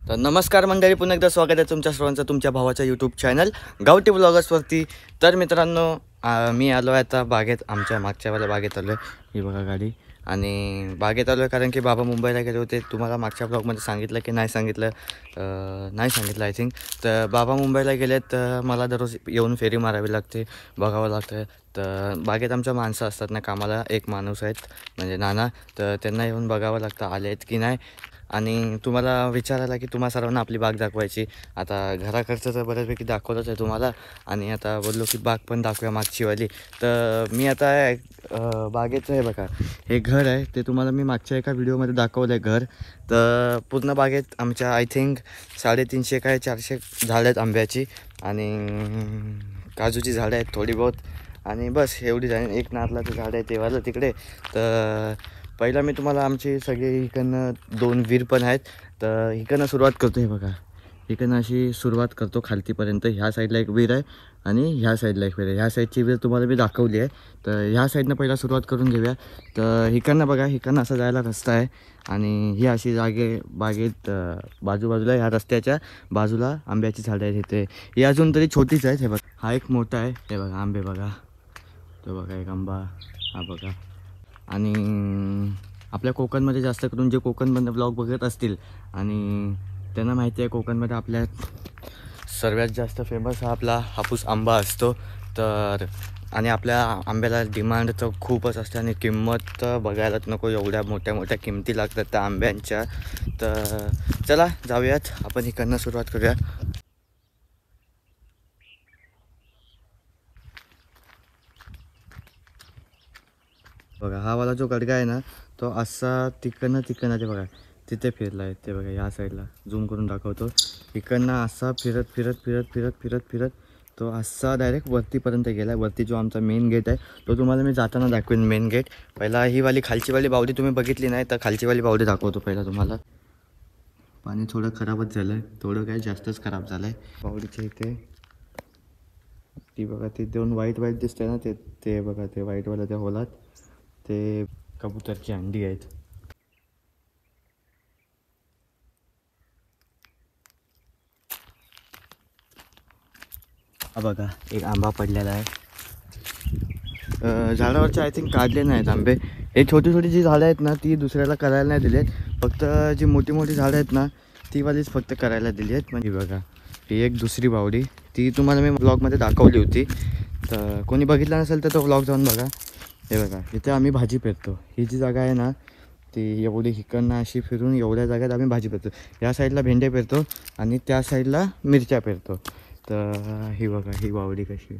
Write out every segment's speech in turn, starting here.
तर नमस्कार मंडळी, पुन्हा एकदा स्वागत आहे तुमच्या सर्वांचं तुमच्या भावाच्या यूट्यूब चॅनल गावठी ब्लॉगर्सवरती. तर मित्रांनो, मी आलो आहे आता बागेत. आमच्या मागच्यावाल्या बागेत आलो आहे. ही बघा गाडी. आणि बागेत आलो आहे कारण की बाबा मुंबईला गेले होते. तुम्हाला मागच्या ब्लॉगमध्ये सांगितलं की नाही सांगितलं? नाही सांगितलं आय थिंक. तर बाबा मुंबईला गेलेत, तर मला दररोज येऊन फेरी मारावी लागते, बघावं लागतं. तर बागेत आमच्या माणसं असतात ना कामाला, एक माणूस आहेत म्हणजे नाना, तर त्यांना येऊन बघावं लागतं आले आहेत की नाही. आणि तुम्हाला विचारायला की तुम्हा सर्वांना आपली बाग दाखवायची. आता घराकडचं तर बऱ्याचपैकी दाखवलंच आहे तुम्हाला, आणि आता बोललो की बाग पण दाखवूया मागचीवाली. तर मी आता बागेचं आहे बघा, हे घर आहे ते तुम्हाला मी मागच्या एका व्हिडिओमध्ये दाखवलं आहे घर. तर पूर्ण बागेत आमच्या आय थिंक 350 काय 400 झाडं आहेत आंब्याची, आणि काजूची झाडं आहेत थोडी बहुत, आणि बस एवढी झाडं. एक नारळाचं झाड आहे तेव्हाला तिकडे. तर पहिला मी तुम्हाला आमची सगळी इकडनं 2 विहीर पण आहेत. तर इकडनं सुरुवात करतो. हे बघा, इकडनं अशी सुरुवात करतो खालतीपर्यंत. ह्या साईडला एक विहीर आहे आणि ह्या साईडला एक विहीर आहे. ह्या साईडची विहीर तुम्हाला मी दाखवली आहे. तर ह्या साईडनं पहिला सुरुवात करून घेऊया. तर इकडनं बघा, इकडनं असं जायला रस्ता आहे, आणि ही अशी बागेत बाजूबाजूला ह्या रस्त्याच्या बाजूला आंब्याची झाडं आहेत इथे. ही अजून तरी छोटीच आहेत. हे बघा, हा एक मोठा आहे. हे बघा आंबे बघा, तो बघा एक आंबा, हा बघा. आणि आपल्या कोकणमध्ये जास्त करून जे कोकणमधनं ब्लॉग बघत असतील आणि त्यांना माहिती आहे, कोकणमध्ये आपल्या सर्वात जास्त फेमस हा आपला हापूस आंबा असतो. तर आणि आपल्या आंब्याला डिमांड तर खूपच असते, आणि किंमत तर बघायलाच नको, एवढ्या मोठ्या मोठ्या किमती लागतात त्या आंब्यांच्या. तर चला जाऊयात, आपण इकडनं सुरुवात करूया. बघा, हा वाला जो गडगा आहे ना, तो असा तिकडनं ते बघा तिथे फिरला आहे. ते बघा या साईडला झूम करून दाखवतो. इकडनं असा फिरत फिरत फिरत फिरत फिरत फिरत तो असा डायरेक्ट वरतीपर्यंत गेला आहे. वरती जो आमचा मेन गेट आहे तो तुम्हाला मी जाताना दाखवेन. मेन गेट पहिला, ही वाली खालचीवाली बावडी तुम्ही बघितली नाही, तर खालचीवाली बावडी दाखवतो पहिला तुम्हाला. पाणी थोडं खराबच झालं आहे, थोडं काय जास्तच खराब झालं आहे बावडीच्या इथे. ती बघा, ते 2 व्हाईट दिसतंय ना, ते बघा, ते व्हाईटवाला त्या होलात ते कबूतरची अंडी आहेत. हा बघा, एक आंबा पडलेला आहे. झाडावरचे आय थिंक काढले नाहीत आंबे. हे छोटी छोटी जी झाडं आहेत ना, ती दुसऱ्याला करायला नाही दिली आहेत. फक्त जी मोठी मोठी झाडं आहेत ना, ती वालीच फक्त करायला दिली आहेत. म्हणजे बघा, ही एक दुसरी बावडी, ती तुम्हाला मी ब्लॉगमध्ये दाखवली होती. तर कोणी बघितला नसेल तर तो ब्लॉग जाऊन बघा. हे बघा, इथे आम्ही भाजी पेरतो. ही जी जागा आहे ना, ती एवढी हिकडनं अशी फिरून एवढ्या जागेत आम्ही भाजी पेरतो. या साईडला भेंडे पेरतो आणि त्या साईडला मिरच्या पेरतो. तर ही बघा, ही बावडी कशी.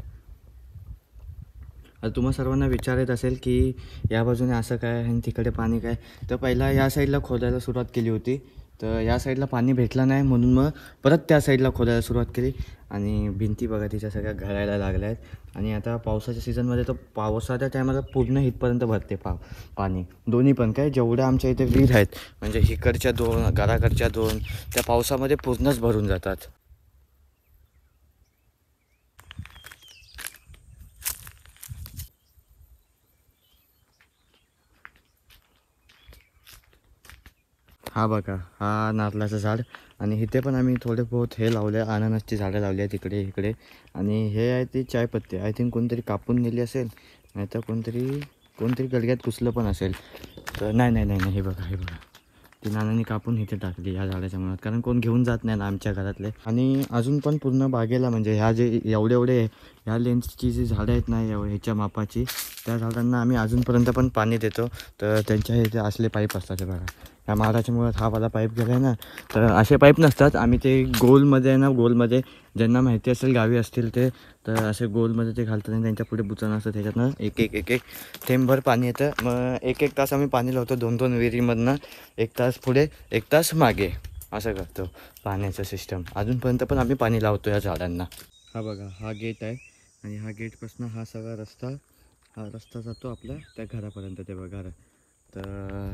आता तुम्हा सर्वांना विचारत असेल की या बाजूने असं काय आणि तिकडे पाणी काय. तर पहिला या साईडला खोदायला सुरुवात केली होती, तर या साईडला पाणी भेटलं नाही म्हणून मग परत त्या साईडला खोदायला सुरुवात केली. आणि भिंती बघा तिच्या सगळ्या घडायला लागल्या आहेत. आणि आता पावसाच्या सीझनमध्ये तर पावसाच्या टायमाला पूर्ण इथपर्यंत भरते पाणी. दोन्ही पण काय, जेवढ्या आमच्या इथे विहीर आहेत म्हणजे इकडच्या 2 घराकडच्या 2, त्या पावसामध्ये पूर्णच भरून जातात. हा बघा, हा नारळाचं झाड, आणि इथे पण आम्ही थोडे बहुत हे लावले, अननसची झाडं लावली आहेत इकडे इकडे. आणि हे आहे ती चायपत्ती, आय थिंक कोणतरी कापून नेली असेल, नाही तर कोणतरी गडग्यात घुसलं पण असेल. तर नाही, हे बघा, हे बघा, ती नानांनी कापून इथे टाकली ह्या झाडाच्या मनात, कारण कोण घेऊन जात नाही ना आमच्या घरातले. आणि अजून पण पूर्ण बागेला म्हणजे ह्या जे एवढे ह्या लेन्सची जी झाडं आहेत ना, ह्याच्या मापाची, त्या झाडांना आम्ही अजूनपर्यंत पण पाणी देतो. तर त्यांच्या इथे असले पाईप असतात. हे बघा, ह्या माडाच्या मुळात हा वाला पाईप गेला आहे ना, तर असे पाईप नसतात. आम्ही ते गोलमध्ये आहे ना, गोलमध्ये ज्यांना माहिती असेल गावी असतील ते, तर असे गोलमध्ये ते घालतात आणि त्यांच्या पुढे बुचण असतं, त्याच्यातनं एक एक थेंबभर पाणी येतं. मग 1 तास आम्ही पाणी लावतो 2 विहिरीमधनं. 1 तास पुढे 1 तास मागे असं करतो पाण्याचं सिस्टम. अजूनपर्यंत पण आम्ही पाणी लावतो या झाडांना. हा बघा, हा गेट आहे, आणि हा गेटपासून हा सगळा रस्ता जातो आपल्या त्या घरापर्यंत. ते बघा घर. तर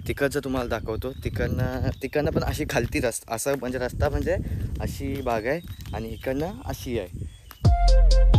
तिकडचं तुम्हाला दाखवतो. तिकडनं पण अशी खालती असं म्हणजे रस्ता म्हणजे अशी बाग आहे, आणि इकडनं अशी आहे.